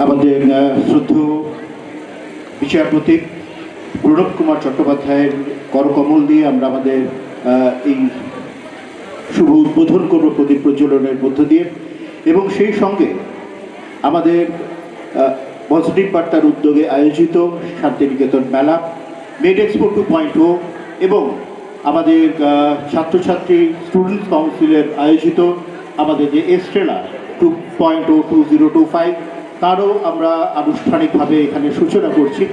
আমাদের শ্রদ্ধেয় বিচারপতি প্রণব কুমার চট্টোপাধ্যায়ের করকমল দিয়ে আমরা আমাদের এই শুভ উদ্বোধন করব প্রদীপ প্রজ্বলনের মধ্য দিয়ে, এবং সেই সঙ্গে আমাদের পজিটিভ বার্তার উদ্যোগে আয়োজিত শান্তিনিকেতন মেলা, মেড এক্সপো 2.0 এবং আমাদের ছাত্রছাত্রী স্টুডেন্টস কাউন্সিলের আয়োজিত আমাদের যে এস্ট্রেলা 2.0 2025 তারও আমরা আনুষ্ঠানিকভাবে এখানে সূচনা করছি।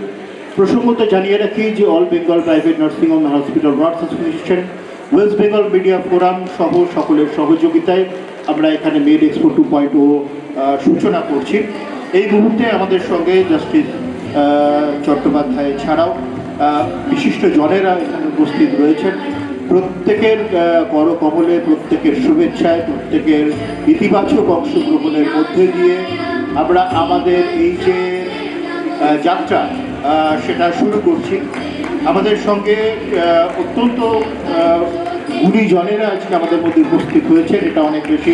প্রসঙ্গত জানিয়ে রাখি যে all Bengal private nursing home hospital nurse association, West Bengal media forum সহ সকলের সহযোগিতায় আমরা এখানে মেড এক্সপো 2.0 সূচনা করছি। এই মুহূর্তে আমাদের সঙ্গে জাস্টিস চট্টোপাধ্যায় ছাড়াও বিশিষ্ট জনেরা এখানে উপস্থিত রয়েছেন। প্রত্যেকের করকমলে, প্রত্যেকের শুভেচ্ছায়, প্রত্যেকের ইতিবাচক অংশগ্রহণের মধ্যে দিয়ে আমরা আমাদের এই যে যাত্রা সেটা শুরু করছি। আমাদের সঙ্গে অত্যন্ত গুণীজনেরা আজকে আমাদের মধ্যে উপস্থিত হয়েছেন, এটা অনেক বেশি